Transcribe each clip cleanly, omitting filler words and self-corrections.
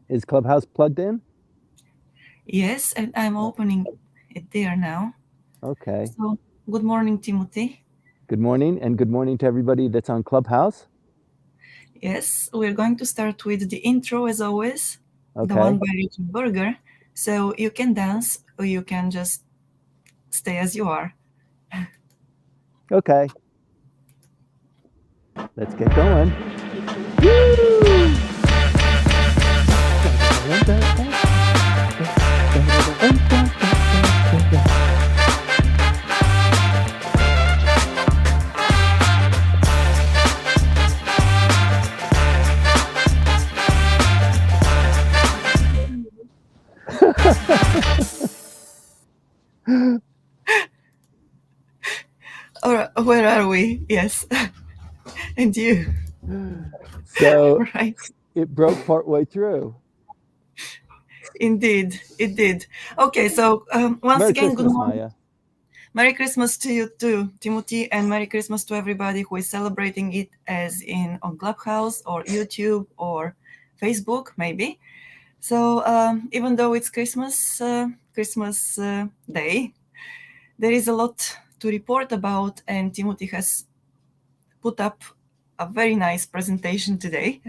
Is Clubhouse plugged in? Yes, and I'm opening it there now. Okay. So, good morning, Timothy. Good morning, and good morning to everybody that's on Clubhouse. Yes, we're going to start with the intro as always, the one Okay. by Richard Berger. So, you can dance or you can just stay as you are. Okay. Let's get going. Woo! Or where are we? Yes, and you, So right? it broke partway through. Indeed, it did. Okay, so once Merry again, good Christmas, morning. Maya. Merry Christmas to you too, Timothy, and Merry Christmas to everybody who is celebrating it as in on Clubhouse or YouTube or Facebook, maybe. So even though it's Christmas Day, there is a lot to report about, and Timothy has put up a very nice presentation today.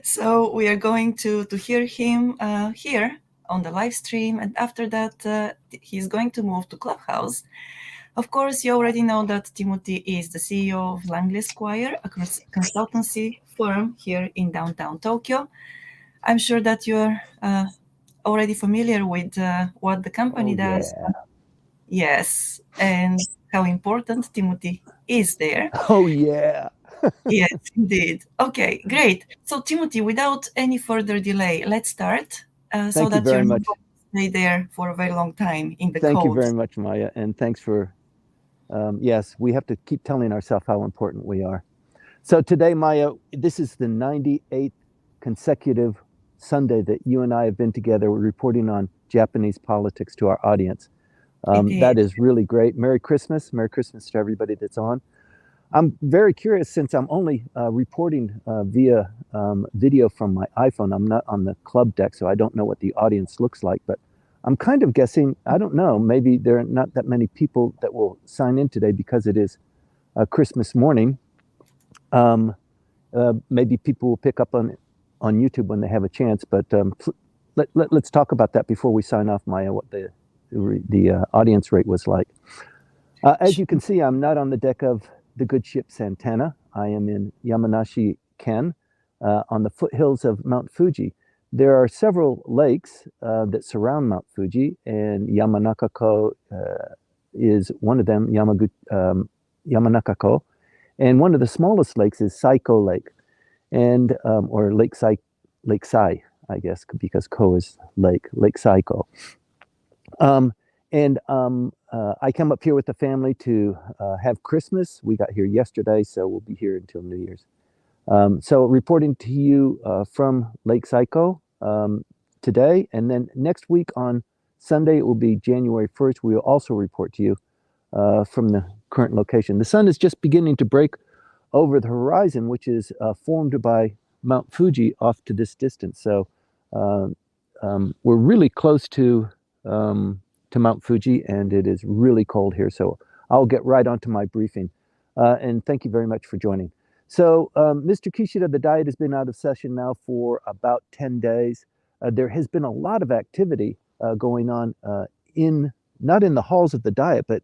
So we are going to hear him here on the live stream, and after that, he's going to move to Clubhouse. Of course, you already know that Timothy is the CEO of Langley, Esquire, a consultancy firm here in downtown Tokyo. I'm sure that you're already familiar with what the company Oh, does. yeah. Yes, and how important Timothy is there. Oh, yeah. Yes, indeed. Okay, great. So, Timothy, without any further delay, let's start so Thank you that you're very not much. going to stay there for a very long time in the Thank you cold. very much, Maya. And thanks for, yes, we have to keep telling ourselves how important we are. So today, Maya, this is the 98th consecutive Sunday that you and I have been together reporting on Japanese politics to our audience. That Indeed. is really great. Merry Christmas. Merry Christmas to everybody that's on. I'm very curious since I'm only reporting via video from my iPhone. I'm not on the club deck, so I don't know what the audience looks like. But I'm kind of guessing, I don't know, maybe there are not that many people that will sign in today because it is Christmas morning. Um, Maybe people will pick up on YouTube when they have a chance. But let's talk about that before we sign off, Maya, what the audience rate was like. As you can see, I'm not on the deck of the good ship Santana. I am in Yamanashi Ken on the foothills of Mount Fuji. There are several lakes that surround Mount Fuji, and Yamanakako is one of them, Yamanakako. And one of the smallest lakes is Saiko Lake, and or Lake Sai, I guess, because Ko is Lake Saiko. And I come up here with the family to have Christmas. We got here yesterday, so we'll be here until New Year's. So reporting to you from Lake Saiko today, and then next week on Sunday, it will be January 1st. We will also report to you from the current location. The sun is just beginning to break over the horizon, which is formed by Mount Fuji off to this distance. So uh, we're really close to Mount Fuji, and it is really cold here. So I'll get right onto my briefing. And thank you very much for joining. So, Mr. Kishida, the diet has been out of session now for about 10 days. There has been a lot of activity going on in not in the halls of the diet, but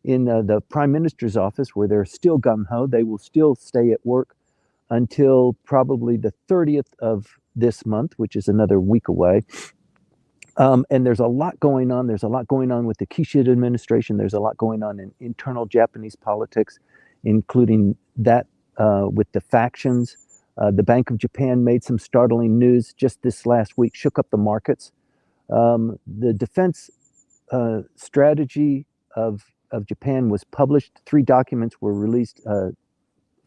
in the prime minister's office, where they're still gung ho. They will still stay at work until probably the 30th of this month, which is another week away. And there's a lot going on. There's a lot going on with the Kishida administration. There's a lot going on in internal Japanese politics, including that with the factions. The Bank of Japan made some startling news just this last week, shook up the markets. The defense strategy of Japan was published. 3 documents were released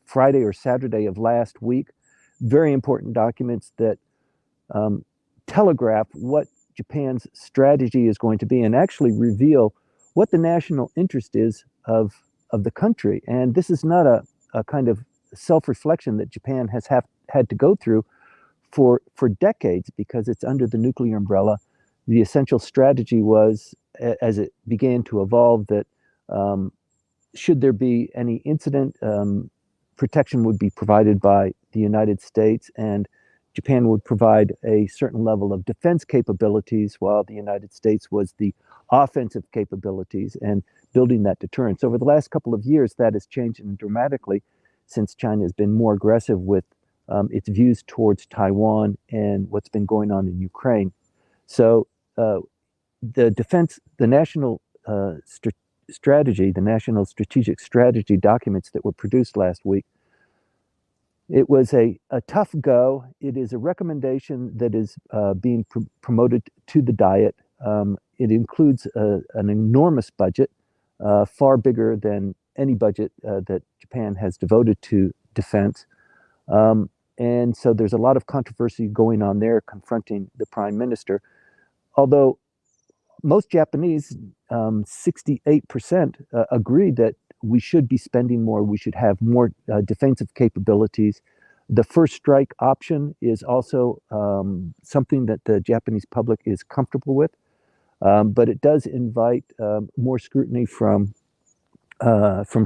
Friday or Saturday of last week. Very important documents that telegraph what Japan's strategy is going to be and actually reveal what the national interest is of the country. And this is not a kind of self-reflection that Japan has had to go through for decades, because it's under the nuclear umbrella, the essential strategy was, as it began to evolve, that should there be any incident, protection would be provided by the United States, and Japan would provide a certain level of defense capabilities, while the United States was the offensive capabilities and building that deterrence. Over the last couple of years, that has changed dramatically, since China has been more aggressive with its views towards Taiwan and what's been going on in Ukraine. So the national strategy, the national strategic strategy documents that were produced last week, it was a tough go. It is a recommendation that is being promoted to the Diet. It includes an enormous budget, far bigger than any budget that Japan has devoted to defense. And so there's a lot of controversy going on there confronting the prime minister. Although most Japanese, 68%, agree that we should be spending more, we should have more defensive capabilities. The first strike option is also something that the Japanese public is comfortable with, but it does invite more scrutiny from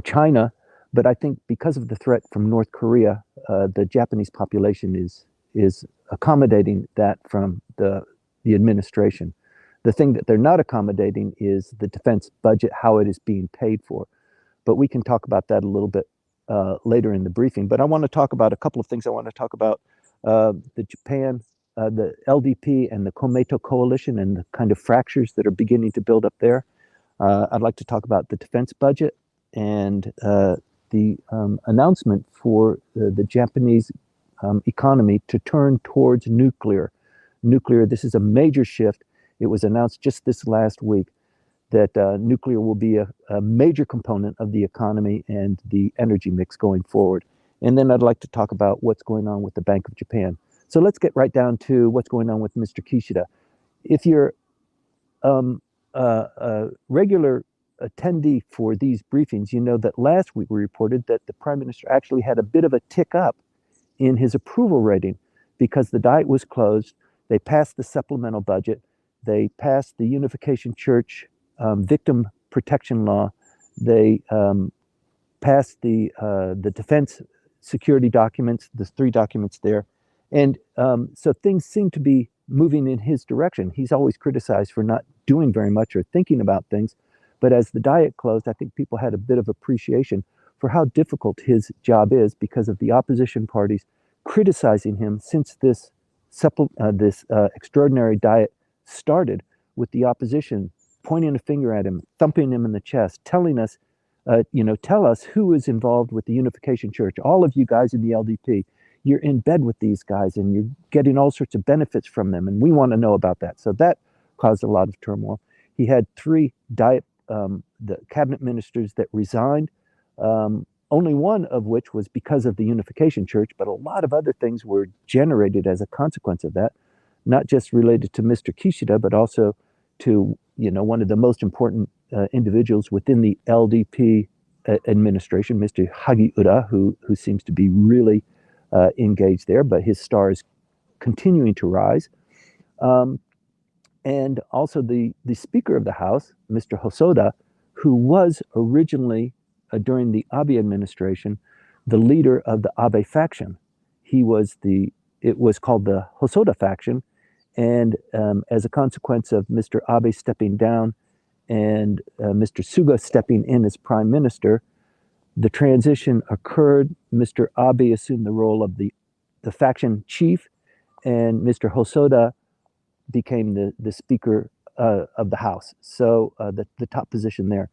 China. But I think because of the threat from North Korea, the Japanese population is accommodating that from the administration. The thing that they're not accommodating is the defense budget, how it is being paid for. But we can talk about that a little bit later in the briefing. But I want to talk about a couple of things. I want to talk about the Japan, the LDP and the Komeito coalition, and the kind of fractures that are beginning to build up there. I'd like to talk about the defense budget and the announcement for the Japanese economy to turn towards nuclear. This is a major shift. It was announced just this last week that nuclear will be a major component of the economy and the energy mix going forward. And then I'd like to talk about what's going on with the Bank of Japan. So let's get right down to what's going on with Mr. Kishida. If you're a regular attendee for these briefings, you know that last week we reported that the Prime Minister actually had a bit of a tick up in his approval rating because the Diet was closed. They passed the supplemental budget. They passed the Unification Church victim protection law. They passed the defense security documents, the 3 documents there. And so things seem to be moving in his direction. He's always criticized for not doing very much or thinking about things. But as the Diet closed, I think people had a bit of appreciation for how difficult his job is because of the opposition parties criticizing him since this extraordinary Diet started, with the opposition pointing a finger at him, thumping him in the chest, telling us, tell us who is involved with the Unification Church. All of you guys in the LDP, you're in bed with these guys and you're getting all sorts of benefits from them, and we want to know about that. So that caused a lot of turmoil. He had 3 Diet the cabinet ministers that resigned, only one of which was because of the Unification Church, but a lot of other things were generated as a consequence of that, not just related to Mr. Kishida, but also to one of the most important individuals within the LDP administration, Mr. Hagiura, who seems to be really engaged there, but his star is continuing to rise. And also the Speaker of the House, Mr. Hosoda, who was originally, during the Abe administration, the leader of the Abe faction. It was called the Hosoda faction. And as a consequence of Mr. Abe stepping down and Mr. Suga stepping in as prime minister, the transition occurred. Mr. Abe assumed the role of the faction chief, and Mr. Hosoda became the Speaker of the House, so the top position there.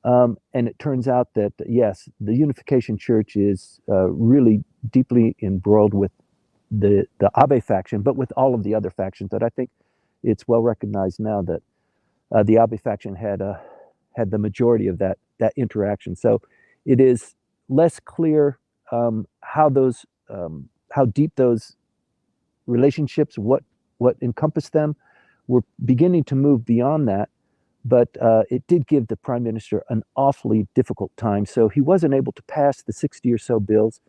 And it turns out that, yes, the Unification Church is really deeply embroiled with the Abe faction, but with all of the other factions. But I think it's well recognized now that the Abe faction had the majority of that interaction. So it is less clear how deep those relationships, what encompassed them. We're beginning to move beyond that, but it did give the prime minister an awfully difficult time. So he wasn't able to pass the 60 or so bills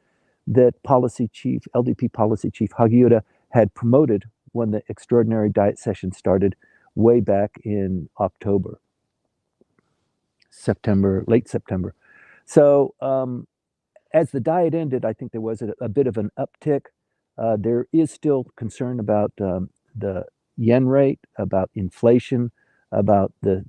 that LDP policy chief Hagiura had promoted when the extraordinary diet session started way back in October, September, late September. So as the diet ended, I think there was a bit of an uptick. There is still concern about the yen rate, about inflation, about the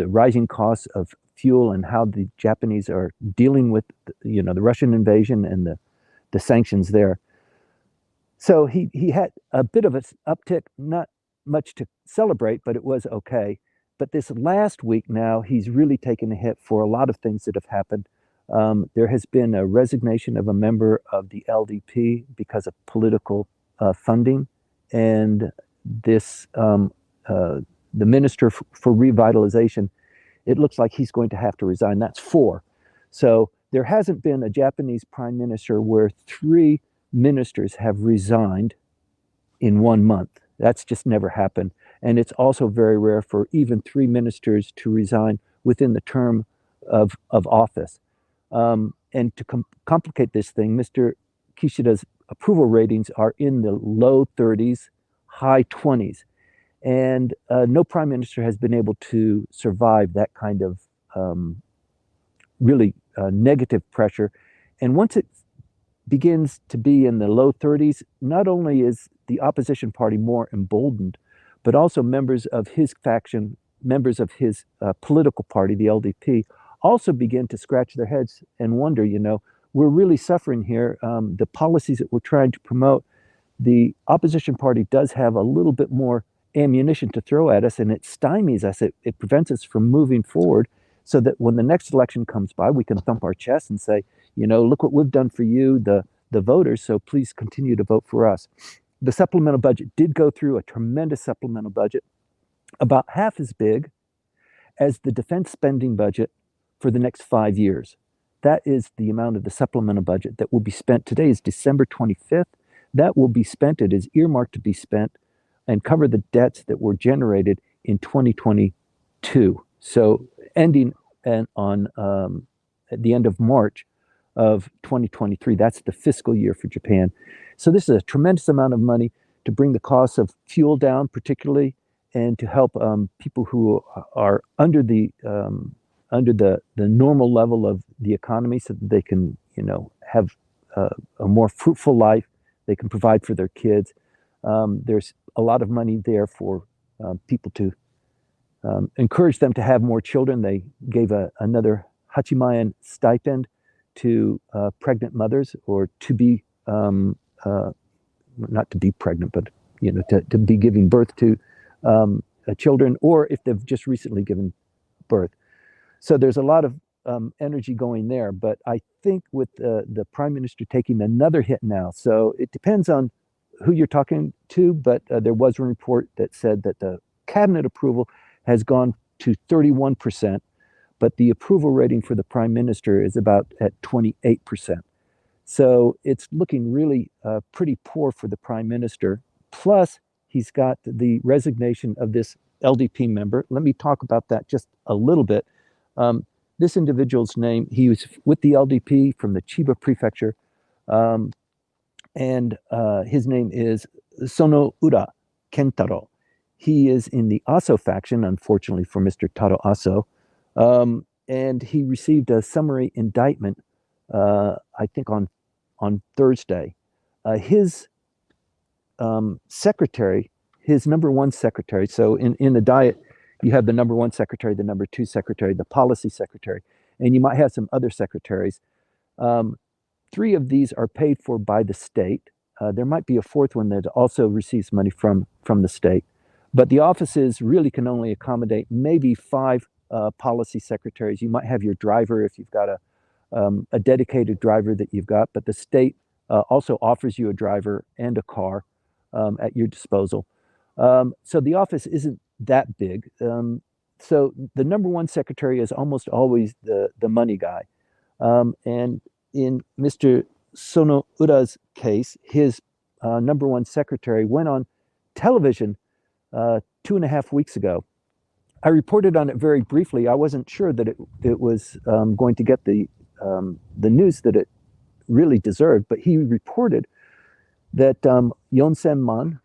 rising costs of fuel and how the Japanese are dealing with the Russian invasion and the sanctions there. So he had a bit of an uptick, not much to celebrate, but it was okay. But this last week now, he's really taken a hit for a lot of things that have happened. There has been a resignation of a member of the LDP because of political funding, and this the minister for revitalization. It looks like he's going to have to resign. That's four. So there hasn't been a Japanese prime minister where three ministers have resigned in 1 month. That's just never happened. And it's also very rare for even three ministers to resign within the term of office. And to complicate this thing, Mr. Kishida's approval ratings are in the low 30s, high 20s. And no prime minister has been able to survive that kind of really negative pressure. And once it begins to be in the low 30s, not only is the opposition party more emboldened, but also members of his faction, members of his political party, the LDP, also begin to scratch their heads and wonder, we're really suffering here. The policies that we're trying to promote, the opposition party does have a little bit more ammunition to throw at us, and it stymies us. It prevents us from moving forward, so that when the next election comes by, we can thump our chest and say, look what we've done for you, the voters, so please continue to vote for us. The supplemental budget did go through a tremendous supplemental budget, about half as big as the defense spending budget for the next 5 years. That is the amount of the supplemental budget that will be spent. Today is December 25th. That will be spent. It is earmarked to be spent and cover the debts that were generated in 2022. So ending on at the end of March of 2023. That's the fiscal year for Japan. So this is a tremendous amount of money to bring the cost of fuel down, particularly, and to help people who are under the normal level of the economy, so that they can have a more fruitful life. They can provide for their kids. There's a lot of money there for people to encourage them to have more children. They gave another Hachimayan stipend to pregnant mothers, or to be not to be pregnant, but to be giving birth to children, or if they've just recently given birth. So there's a lot of energy going there. But I think with the prime minister taking another hit now, so it depends on who you're talking to, but there was a report that said that the cabinet approval has gone to 31%, but the approval rating for the prime minister is about at 28%. So it's looking really pretty poor for the prime minister. Plus, he's got the resignation of this LDP member. Let me talk about that just a little bit. This individual's name, he was with the LDP from the Chiba prefecture, and his name is Sonoura Kentaro. He is in the Aso faction, unfortunately for Mr. Taro Aso, and he received a summary indictment, I think on Thursday. His secretary, his number one secretary, so in the diet, you have the number one secretary, the number two secretary, the policy secretary, and you might have some other secretaries. Three of these are paid for by the state. There might be a fourth one that also receives money from the state. But the offices really can only accommodate maybe 5 policy secretaries. You might have your driver if you've got a dedicated driver that you've got, but the state also offers you a driver and a car at your disposal. So the office isn't that big. So the number one secretary is almost always the money guy. And in Mr. Sonoura's case, his number one secretary went on television 2.5 weeks ago. I reported on it very briefly. I wasn't sure that it was going to get the news that it really deserved, but he reported that Yonsen Man,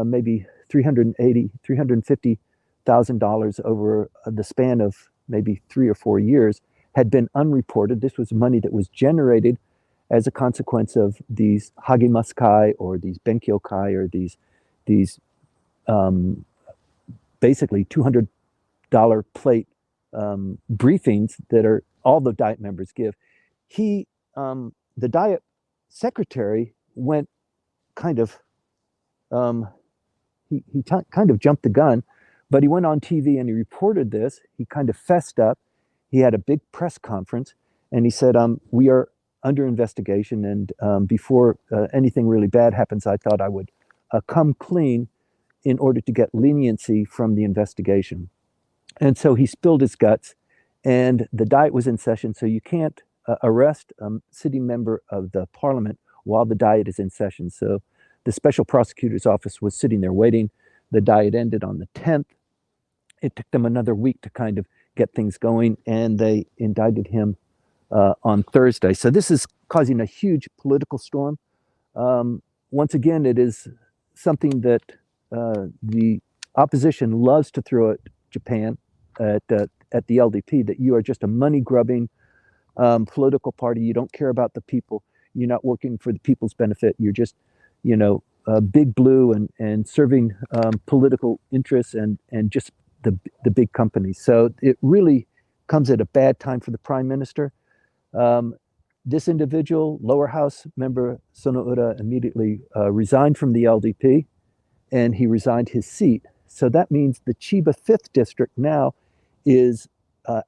maybe $350,000 over the span of maybe 3 or 4 years, had been unreported. This was money that was generated as a consequence of these hagemaskai or these benkyokai or these basically $200 plate briefings that are all the Diet members give. He, the Diet secretary, went kind of kind of jumped the gun, but he went on TV and he reported this. He kind of fessed up. He had a big press conference and he said, "We are under investigation, and before anything really bad happens, I thought I would come clean in order to get leniency from the investigation." And so he spilled his guts, and the Diet was in session. So you can't arrest a sitting member of the parliament while the Diet is in session. So the special prosecutor's office was sitting there waiting. The Diet ended on the 10th. It took them another week to kind of get things going, and they indicted him on Thursday. So this is causing a huge political storm. Once again, it is something that the opposition loves to throw at Japan, at the LDP, that you are just a money-grubbing political party. You don't care about the people. You're not working for the people's benefit. You're just, big blue and serving political interests and just the big companies. So it really comes at a bad time for the prime minister. This individual, lower house member Sonoura, immediately resigned from the LDP, and he resigned his seat. So that means the Chiba 5th district now is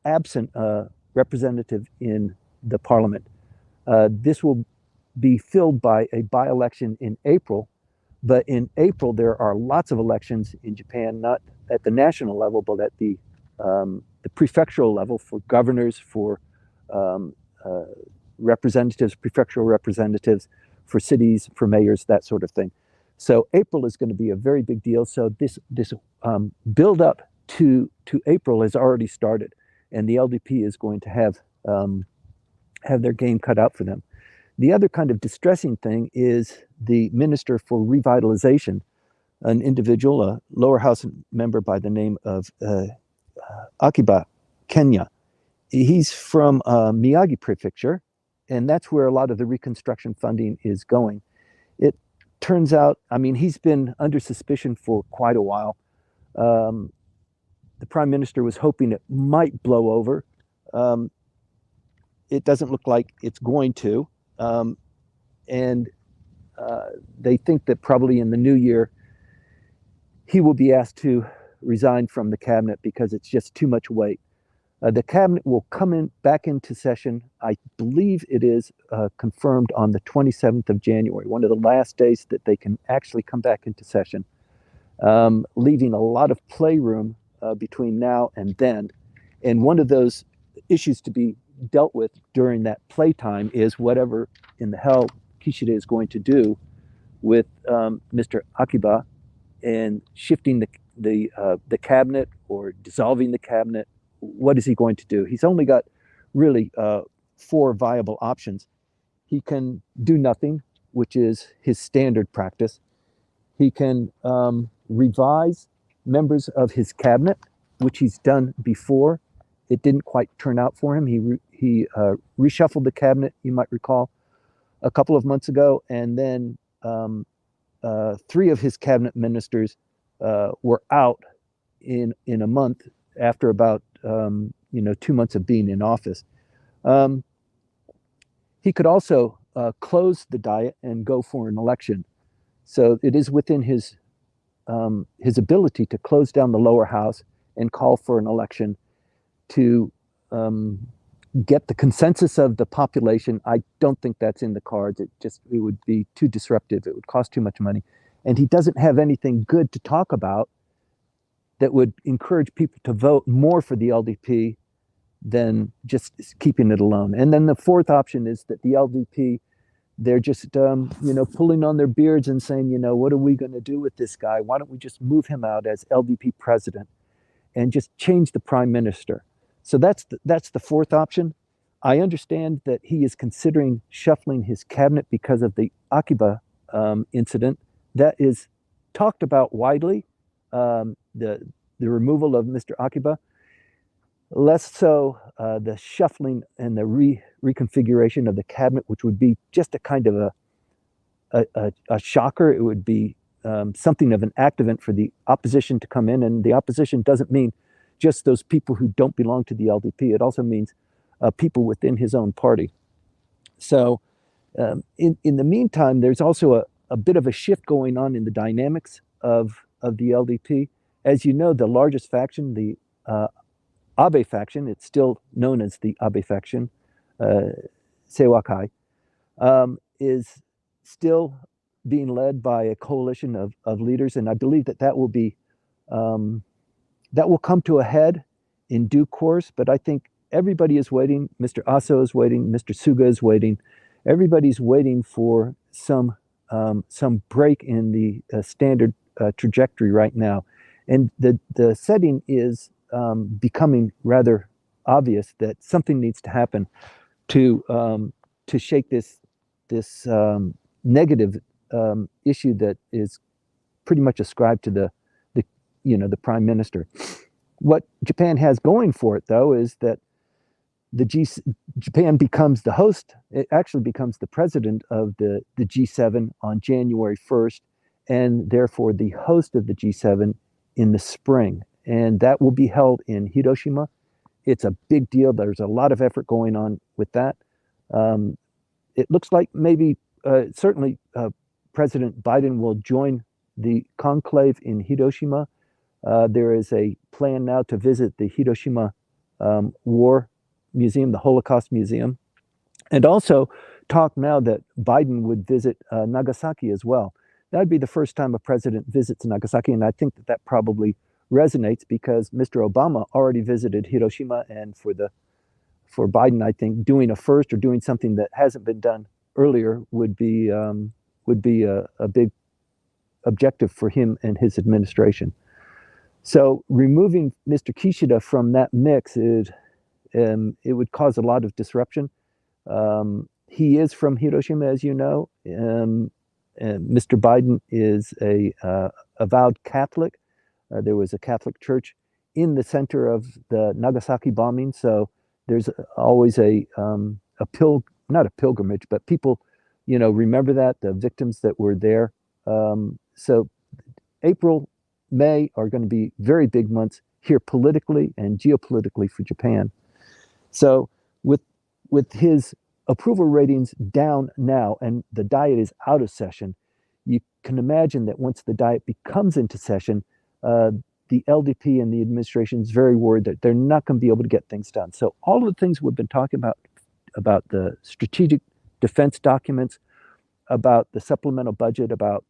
absent a representative in the parliament. This will be filled by a by-election in April, but in April there are lots of elections in Japan, not at the national level, but at the prefectural level, for governors, for representatives, prefectural representatives, for cities, for mayors, that sort of thing. So April is going to be a very big deal. So this build up to April has already started, and the LDP is going to have their game cut out for them. The other kind of distressing thing is the Minister for Revitalization, an individual, a lower house member by the name of Akiba Kenya. He's from Miyagi Prefecture, and that's where a lot of the reconstruction funding is going. It turns out, he's been under suspicion for quite a while. The Prime Minister was hoping it might blow over. It doesn't look like it's going to. And they think that probably in the new year, he will be asked to resign from the cabinet because it's just too much weight. The cabinet will come back into session. I believe it is confirmed on the 27th of January, one of the last days that they can actually come back into session, leaving a lot of playroom between now and then. And one of those issues to be dealt with during that playtime is whatever in the hell Kishida is going to do with Mr. Akiba and shifting the cabinet or dissolving the cabinet. What is he going to do? He's only got really 4 viable options. He can do nothing, which is his standard practice. He can revise members of his cabinet, which he's done before. It didn't quite turn out for him. He reshuffled the cabinet, you might recall, a couple of months ago, and then 3 of his cabinet ministers were out in a month after about 2 months of being in office. He could also close the Diet and go for an election. So it is within his ability to close down the lower house and call for an election to get the consensus of the population. I don't think that's in the cards. It would be too disruptive. It would cost too much money. And he doesn't have anything good to talk about that would encourage people to vote more for the LDP than just keeping it alone. And then the 4th option is that the LDP, they're just, pulling on their beards and saying, what are we going to do with this guy? Why don't we just move him out as LDP president and just change the prime minister? So that's the 4th option. I understand that he is considering shuffling his cabinet because of the Akiba incident that is talked about widely, the removal of Mr. Akiba, less so the shuffling and the reconfiguration of the cabinet, which would be just a kind of a shocker. It would be something of an activant for the opposition to come in, and the opposition doesn't mean just those people who don't belong to the LDP. It also means people within his own party. So in the meantime, there's also a bit of a shift going on in the dynamics of the LDP. As you know, the largest faction, the Abe faction, it's still known as the Abe faction, Seiwakai, is still being led by a coalition of leaders, and I believe that will be that will come to a head in due course. But I think everybody is waiting. Mr. Aso is waiting. Mr. Suga is waiting. Everybody's waiting for some break in the standard trajectory right now, and the setting is becoming rather obvious that something needs to happen to shake this negative issue that is pretty much ascribed to the prime minister. What Japan has going for it, though, is that Japan becomes the host. It actually becomes the president of the G7 on January 1st, and therefore the host of the G7 in the spring. And that will be held in Hiroshima. It's a big deal. There's a lot of effort going on with that. It looks like maybe, certainly, President Biden will join the conclave in Hiroshima. There is a plan now to visit the Hiroshima War Museum, the Holocaust Museum, and also talk now that Biden would visit Nagasaki as well. That would be the first time a president visits Nagasaki, and I think that probably resonates because Mr. Obama already visited Hiroshima, and for Biden, I think doing a first or doing something that hasn't been done earlier would be a big objective for him and his administration. So removing Mr. Kishida from that mix it would cause a lot of disruption. He is from Hiroshima, as you know. Mr. Biden is a avowed Catholic. There was a Catholic church in the center of the Nagasaki bombing, so there's always not a pilgrimage, but people, remember that, the victims that were there. So April, May are going to be very big months here politically and geopolitically for Japan. So with his approval ratings down now and the Diet is out of session, you can imagine that once the Diet becomes into session, the LDP and the administration is very worried that they're not going to be able to get things done. So all of the things we've been talking about the strategic defense documents, about the supplemental budget, about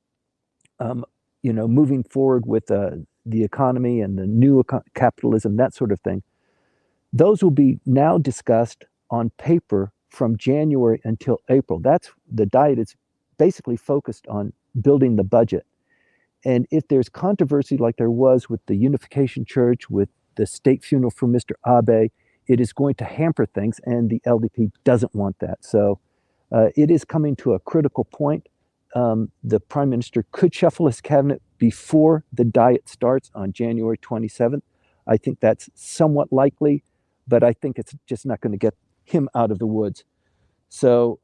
moving forward with the economy and the new capitalism, that sort of thing, those will be now discussed on paper from January until April. That's the Diet is basically focused on building the budget. And if there's controversy like there was with the Unification Church, with the state funeral for Mr. Abe, it is going to hamper things, and the LDP doesn't want that. So it is coming to a critical point. The prime minister could shuffle his cabinet before the Diet starts on January 27th. I think that's somewhat likely, but I think it's just not going to get him out of the woods. So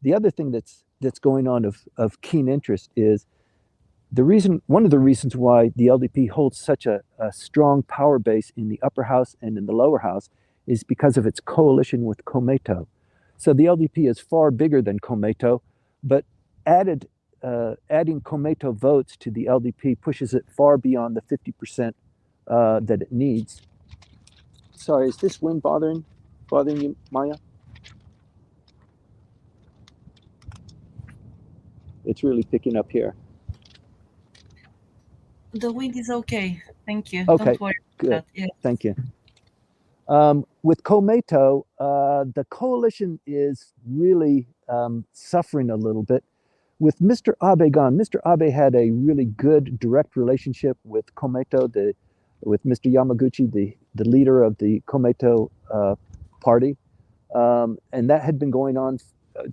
the other thing that's going on of keen interest is one of the reasons why the LDP holds such a strong power base in the upper house and in the lower house is because of its coalition with Komeito. So the LDP is far bigger than Komeito, but adding Komeito votes to the LDP pushes it far beyond the 50% that it needs. Sorry, is this wind bothering you, Maya? It's really picking up here. The wind is okay. Thank you. Okay, don't worry good. about that. Yeah. Thank you. With Komeito, the coalition is really suffering a little bit. With Mr. Abe gone, Mr. Abe had a really good direct relationship with Komeito, with Mr. Yamaguchi, the leader of the Komeito party. And that had been going on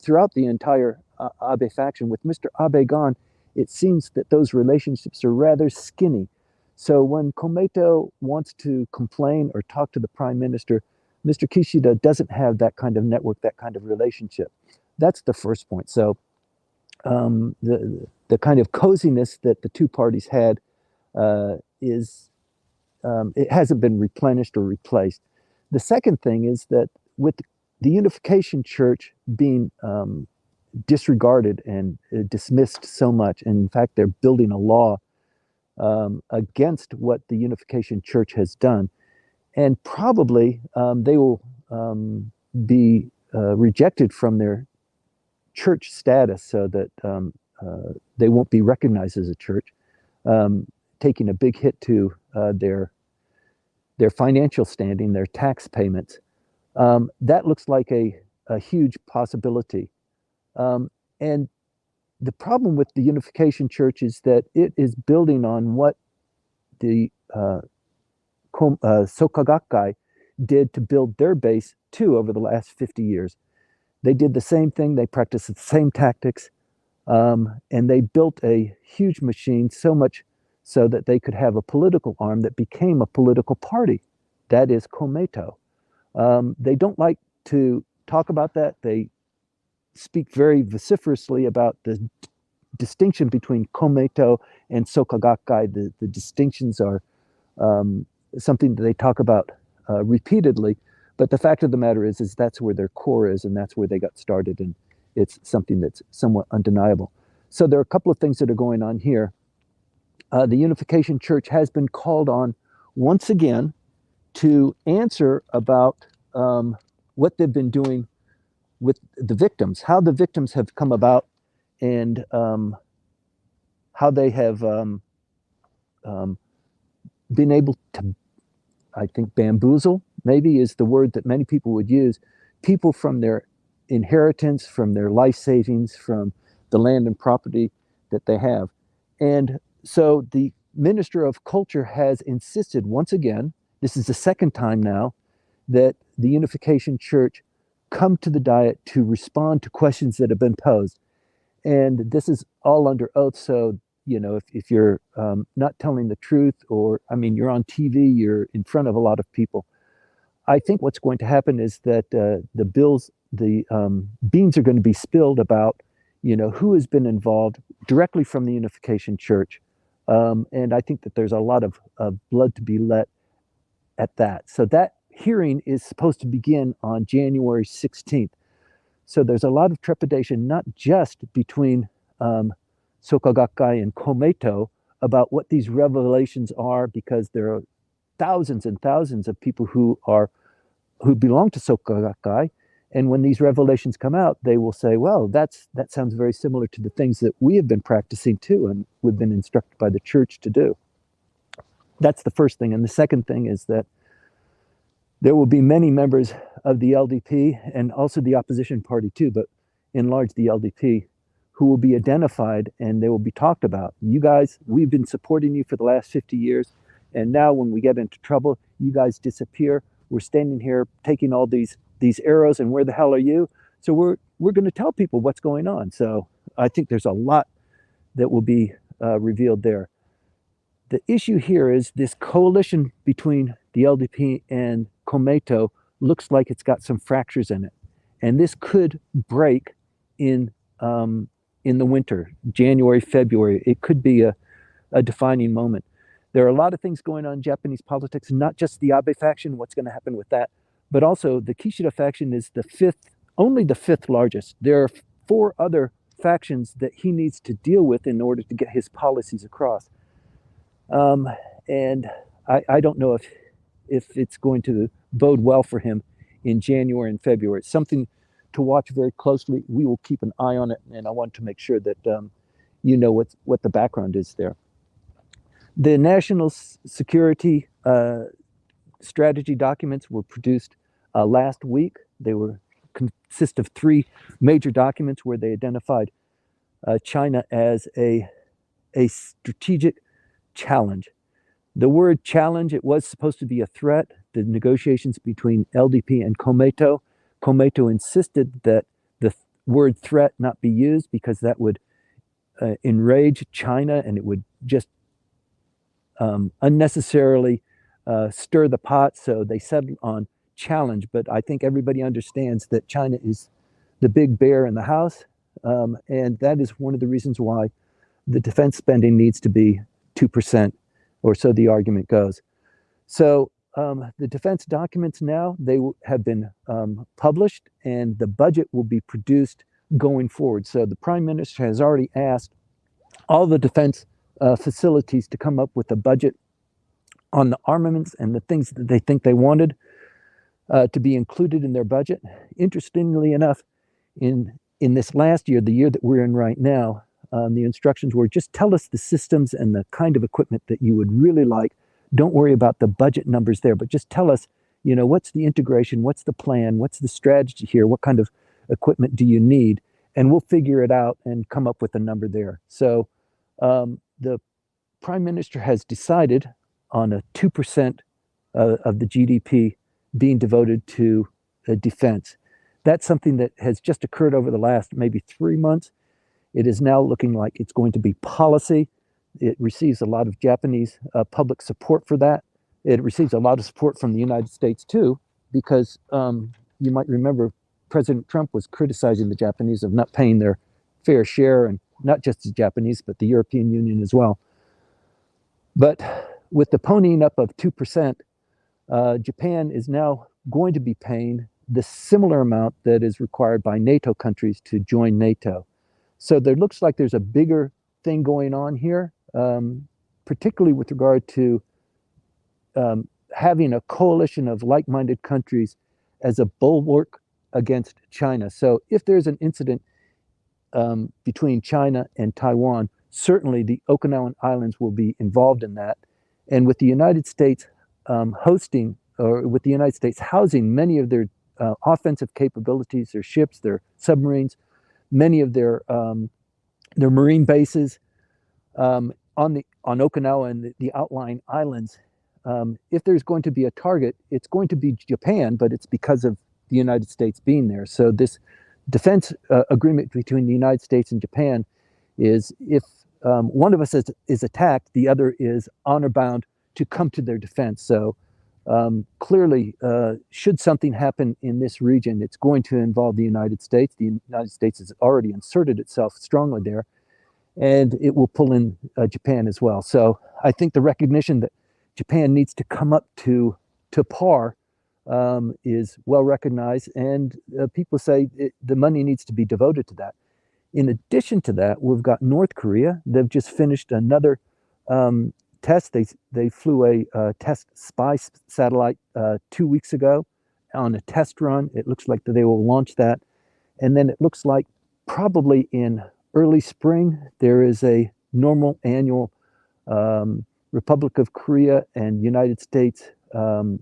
throughout the entire Abe faction. With Mr. Abe gone, it seems that those relationships are rather skinny. So when Komeito wants to complain or talk to the prime minister, Mr. Kishida doesn't have that kind of network, that kind of relationship. That's the first point. So the kind of coziness that the two parties had is it hasn't been replenished or replaced. The second thing is that with the Unification Church being disregarded and dismissed so much, and in fact, they're building a law against what the Unification Church has done, and probably they will be rejected from their church status so that they won't be recognized as a church, taking a big hit to their financial standing, their tax payments. That looks like a huge possibility. And the problem with the Unification Church is that it is building on what the Soka Gakkai did to build their base too over the last 50 years. They did the same thing, they practiced the same tactics, and they built a huge machine, so much so that they could have a political arm that became a political party. That is Komeito. They don't like to talk about that. They speak very vociferously about the distinction between Komeito and Soka Gakkai. The distinctions are something that they talk about repeatedly. But the fact of the matter is that's where their core is, and that's where they got started, and it's something that's somewhat undeniable. So there are a couple of things that are going on here. The Unification Church has been called on once again to answer about what they've been doing with the victims, how the victims have come about, and how they have been able to, I think, bamboozle, maybe is the word that many people would use, people from their inheritance, from their life savings, from the land and property that they have. And so the Minister of Culture has insisted once again, this is the second time now, that the Unification Church come to the Diet to respond to questions that have been posed. And this is all under oath, so you know, if you're not telling the truth, or I mean, you're on TV, you're in front of a lot of people, I think what's going to happen is that the beans are going to be spilled about, you know, who has been involved directly from the Unification Church, and I think that there's a lot of blood to be let at that. So that hearing is supposed to begin on January 16th. So there's a lot of trepidation, not just between Soka Gakkai and Komeito about what these revelations are, because there are thousands and thousands of people who belong to Soka Gakkai, and when these revelations come out, they will say, well, that sounds very similar to the things that we have been practicing too, and we've been instructed by the church to do. That's the first thing. And the second thing is that there will be many members of the LDP and also the opposition party too, but in large the LDP, who will be identified and they will be talked about. You guys, we've been supporting you for the last 50 years. And now when we get into trouble, you guys disappear. We're standing here taking all these arrows, and where the hell are you? So we're going to tell people what's going on. So I think there's a lot that will be revealed there. The issue here is this coalition between the LDP and Komeito looks like it's got some fractures in it. And this could break in the winter, January, February. It could be a defining moment. There are a lot of things going on in Japanese politics, not just the Abe faction, what's going to happen with that, but also the Kishida faction is only the fifth largest. There are 4 other factions that he needs to deal with in order to get his policies across. And I don't know if it's going to bode well for him in January and February. It's something to watch very closely. We will keep an eye on it, and I want to make sure that you know what the background is there. The national security strategy documents were produced last week. They consist of 3 major documents where they identified China as a strategic challenge. The word challenge, it was supposed to be a threat. The negotiations between LDP and Komeito insisted that word threat not be used because that would enrage China, and it would just unnecessarily stir the pot. So they settled on challenge. But I think everybody understands that China is the big bear in the house. And that is one of the reasons why the defense spending needs to be 2%, or so the argument goes. So the defense documents now, they have been published, and the budget will be produced going forward. So the Prime Minister has already asked all the defense facilities to come up with a budget on the armaments and the things that they think they wanted to be included in their budget. Interestingly enough, in this last year, the year that we're in right now, the instructions were just tell us the systems and the kind of equipment that you would really like. Don't worry about the budget numbers there, but just tell us, what's the integration, what's the plan, what's the strategy here, what kind of equipment do you need, and we'll figure it out and come up with a number there. So the Prime Minister has decided on a 2% of the GDP being devoted to defense. That's something that has just occurred over the last maybe 3 months. It is now looking like it's going to be policy. It receives a lot of Japanese public support for that. It receives a lot of support from the United States too, because you might remember President Trump was criticizing the Japanese of not paying their fair share, and not just the Japanese, but the European Union as well. But with the ponying up of 2%, Japan is now going to be paying the similar amount that is required by NATO countries to join NATO. So there looks like there's a bigger thing going on here, particularly with regard to having a coalition of like-minded countries as a bulwark against China. So if there's an incident between China and Taiwan, certainly the Okinawan Islands will be involved in that. And with the United States hosting, or with the United States housing many of their offensive capabilities, their ships, their submarines, many of their marine bases on Okinawa and the outlying islands. If there's going to be a target, it's going to be Japan, but it's because of the United States being there. So this defense agreement between the United States and Japan is, if one of us is attacked, the other is honor bound to come to their defense. So clearly, should something happen in this region, it's going to involve the United States. The United States has already inserted itself strongly there, and it will pull in Japan as well. So I think the recognition that Japan needs to come up to par is well recognized, and people say the money needs to be devoted to that. In addition to that, we've got North Korea. They've just finished another test. They flew a test spy satellite 2 weeks ago on a test run. It looks like that they will launch that. And then it looks like probably in early spring, there is a normal annual Republic of Korea and United States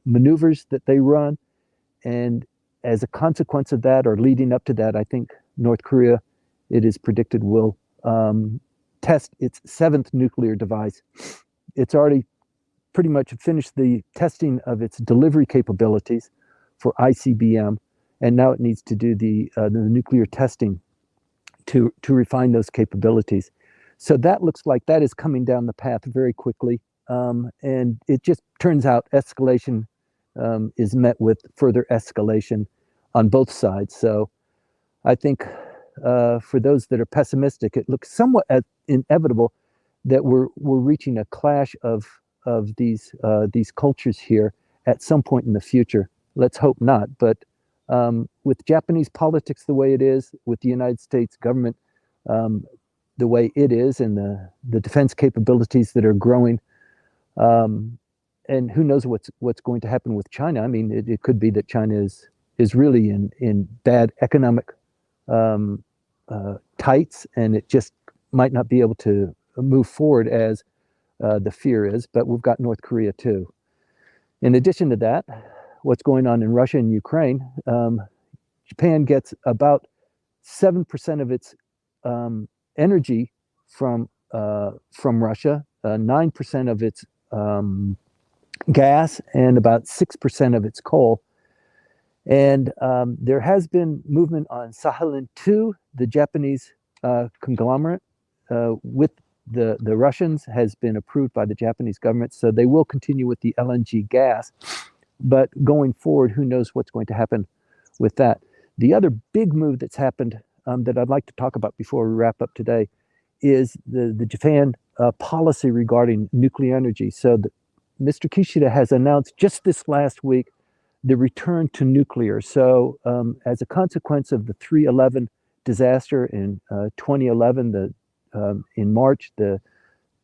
maneuvers that they run. And as a consequence of that, or leading up to that, I think North Korea, it is predicted, will test its 7th nuclear device. It's already pretty much finished the testing of its delivery capabilities for ICBM, and now it needs to do the nuclear testing to refine those capabilities. So that looks like that is coming down the path very quickly, and it just turns out escalation is met with further escalation on both sides. So I think for those that are pessimistic, it looks somewhat inevitable that we're reaching a clash of these cultures here at some point in the future. Let's hope not. But with Japanese politics the way it is, with the United States government the way it is, and the defense capabilities that are growing, and who knows what's going to happen with China. I mean, it could be that China is really in bad economic tights, and it just might not be able to move forward as the fear is. But we've got North Korea too. In addition to that, what's going on in Russia and Ukraine, Japan gets about 7% of its energy from Russia, 9% of its gas, and about 6% of its coal. And there has been movement on Sakhalin 2, the Japanese conglomerate with the Russians has been approved by the Japanese government. So they will continue with the LNG gas. But going forward, who knows what's going to happen with that. The other big move that's happened that I'd like to talk about before we wrap up today is the Japan policy regarding nuclear energy. So Mr. Kishida has announced just this last week the return to nuclear. So as a consequence of the 3/11 disaster in 2011, in March, the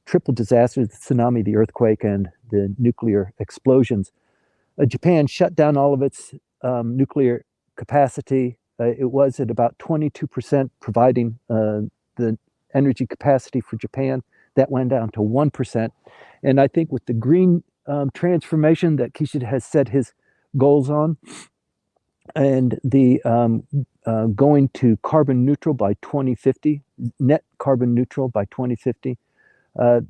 triple disasters, the tsunami, the earthquake, and the nuclear explosions, Japan shut down all of its nuclear capacity. It was at about 22% providing the energy capacity for Japan. That went down to 1%. And I think with the green transformation that Kishida has set his goals on, and the going to carbon neutral by 2050, net carbon neutral by 2050,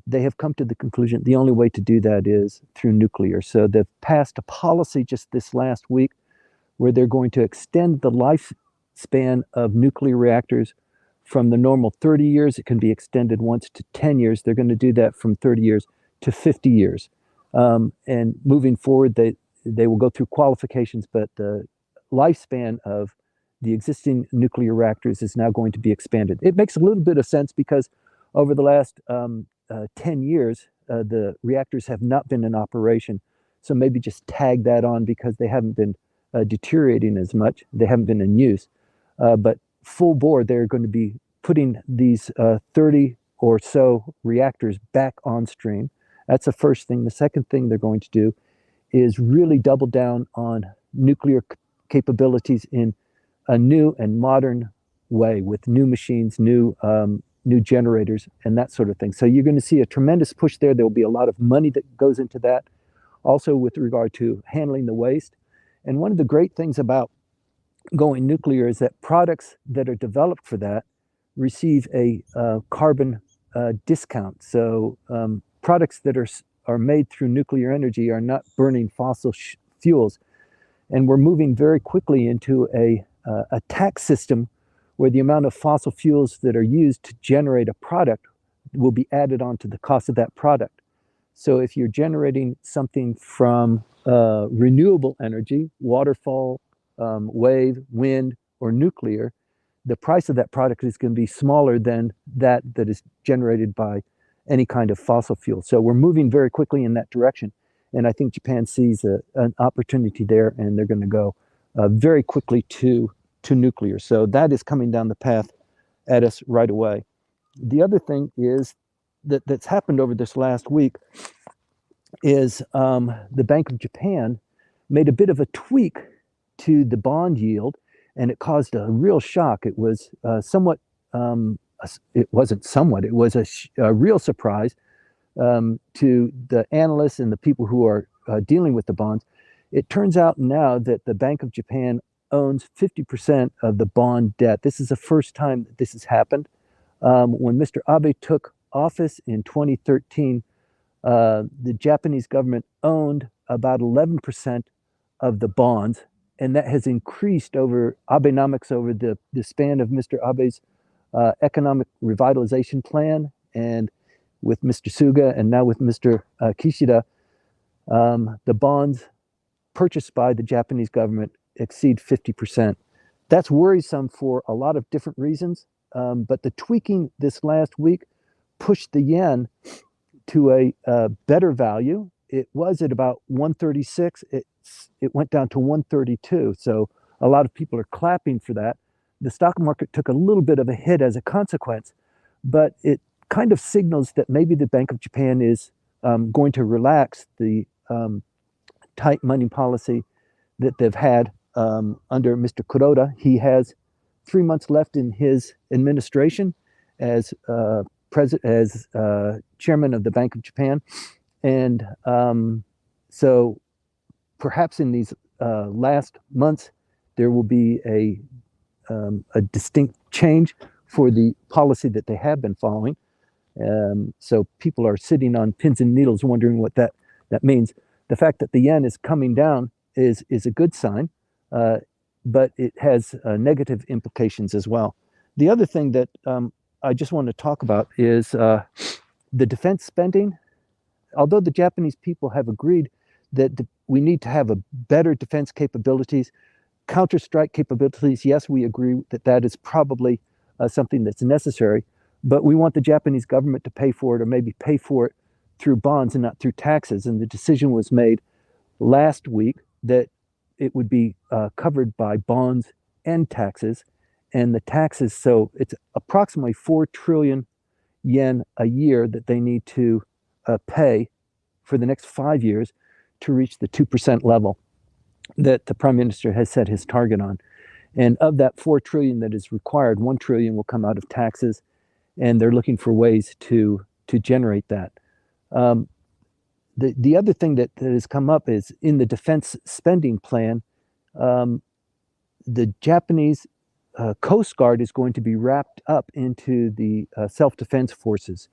they have come to the conclusion the only way to do that is through nuclear. So they've passed a policy just this last week where they're going to extend the lifespan of nuclear reactors from the normal 30 years. It can be extended once to 10 years. They're going to do that from 30 years to 50 years. And moving forward, they will go through qualifications, but the lifespan of the existing nuclear reactors is now going to be expanded. It makes a little bit of sense because over the last 10 years, the reactors have not been in operation. So maybe just tag that on because they haven't been deteriorating as much. They haven't been in use. But full bore, they're going to be putting these 30 or so reactors back on stream. That's the first thing. The second thing they're going to do is really double down on nuclear capabilities in a new and modern way with new machines, new generators, and that sort of thing. So you're going to see a tremendous push there. There will be a lot of money that goes into that. Also with regard to handling the waste. And one of the great things about going nuclear is that products that are developed for that receive a carbon discount. So products that are made through nuclear energy are not burning fossil fuels. And we're moving very quickly into a tax system where the amount of fossil fuels that are used to generate a product will be added onto the cost of that product. So if you're generating something from renewable energy, waterfall, wave, wind, or nuclear, the price of that product is going to be smaller than that is generated by any kind of fossil fuel. So we're moving very quickly in that direction. And I think Japan sees an opportunity there, and they're going to go very quickly to nuclear. So that is coming down the path at us right away. The other thing is that's happened over this last week is the Bank of Japan made a bit of a tweak to the bond yield, and it caused a real shock. It was it was a real surprise to the analysts and the people who are dealing with the bonds. It turns out now that the Bank of Japan owns 50% of the bond debt. This is the first time that this has happened. When Mr. Abe took office in 2013, the Japanese government owned about 11% of the bonds, and that has increased over Abenomics over the span of Mr. Abe's economic revitalization plan, and with Mr. Suga and now with Mr. Kishida, the bonds purchased by the Japanese government exceed 50%. That's worrisome for a lot of different reasons, but the tweaking this last week pushed the yen to a better value. It was at about 136. It went down to 132. So a lot of people are clapping for that. The stock market took a little bit of a hit as a consequence, but it kind of signals that maybe the Bank of Japan is going to relax the tight money policy that they've had under Mr. Kuroda. He has 3 months left in his administration as chairman of the Bank of Japan, and so perhaps in these last months there will be a distinct change for the policy that they have been following. So people are sitting on pins and needles wondering what that means. The fact that the yen is coming down is a good sign. but it has negative implications as well. The other thing that I just want to talk about is the defense spending. Although the Japanese people have agreed that we need to have a better defense capabilities, counter-strike capabilities, yes, we agree that that is probably something that's necessary, but we want the Japanese government to pay for it, or maybe pay for it through bonds and not through taxes. And the decision was made last week that it would be covered by bonds and taxes. And the taxes, so it's approximately 4 trillion yen a year that they need to pay for the next 5 years to reach the 2% level that the prime minister has set his target on. And of that 4 trillion that is required, 1 trillion will come out of taxes, and they're looking for ways to generate that. The other thing that has come up is in the defense spending plan, the Japanese Coast Guard is going to be wrapped up into the self-defense forces.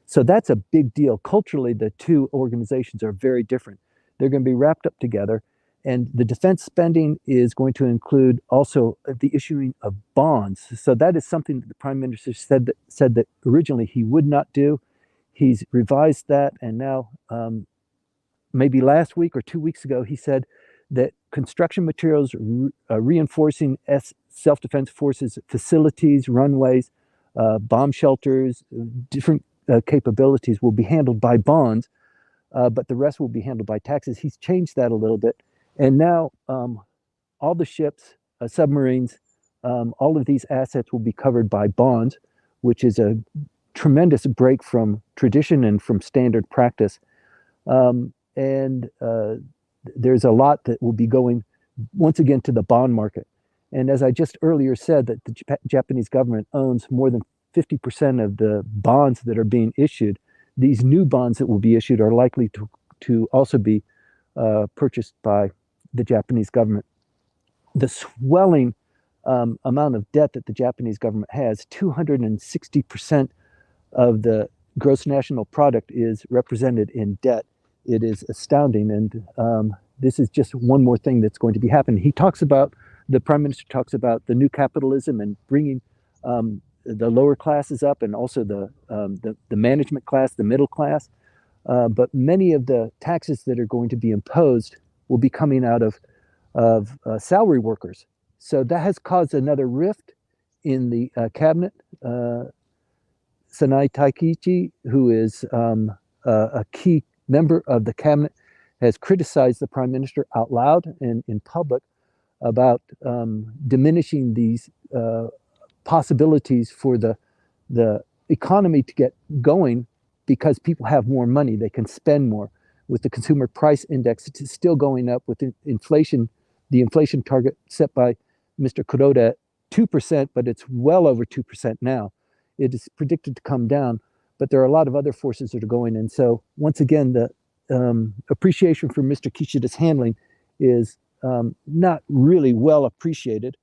So that's a big deal. Culturally, the two organizations are very different. They're going to be wrapped up together. And the defense spending is going to include also the issuing of bonds. So that is something that the prime minister said that originally he would not do. He's revised that, and now maybe last week or 2 weeks ago, he said that construction materials reinforcing self-defense forces facilities, runways, bomb shelters, different capabilities will be handled by bonds, but the rest will be handled by taxes. He's changed that a little bit. And now all the ships, submarines, all of these assets will be covered by bonds, which is a tremendous break from tradition and from standard practice. And there's a lot that will be going once again to the bond market. And as I just earlier said, that the Japanese government owns more than 50% of the bonds that are being issued. These new bonds that will be issued are likely to also be purchased by the Japanese government. The swelling amount of debt that the Japanese government has, 260% of the gross national product is represented in debt. It is astounding. And this is just one more thing that's going to be happening. The prime minister talks about the new capitalism and bringing the lower classes up, and also the management class, the middle class. But many of the taxes that are going to be imposed will be coming out of salary workers. So that has caused another rift in the cabinet. Sanai Taikichi, who is a key member of the cabinet, has criticized the prime minister out loud and in public about diminishing these possibilities for the economy to get going, because people have more money, they can spend more. With the consumer price index, it's still going up. With inflation, the inflation target set by Mr. Kuroda at 2%, but it's well over 2% now. It is predicted to come down, but there are a lot of other forces that are going in. So once again, the appreciation for Mr. Kishida's handling is not really well appreciated.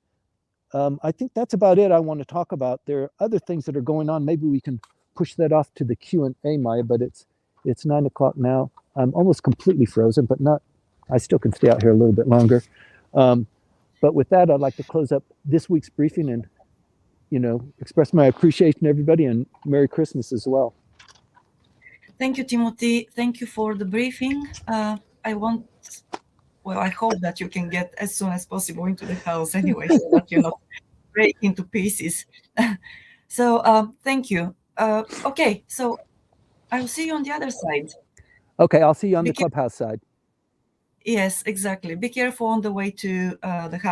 I think that's about it I want to talk about. There are other things that are going on. Maybe we can push that off to the Q&A, Maya, but it's 9 o'clock now. I'm almost completely frozen, but not, I still can stay out here a little bit longer. But with that, I'd like to close up this week's briefing and, express my appreciation to everybody, and Merry Christmas as well. Thank you, Timothy. Thank you for the briefing. I hope that you can get as soon as possible into the house anyway, so that you not break into pieces. So thank you. Okay, so I'll see you on the other side. Okay, I'll see you on the clubhouse side. Yes, exactly. Be careful on the way to the house.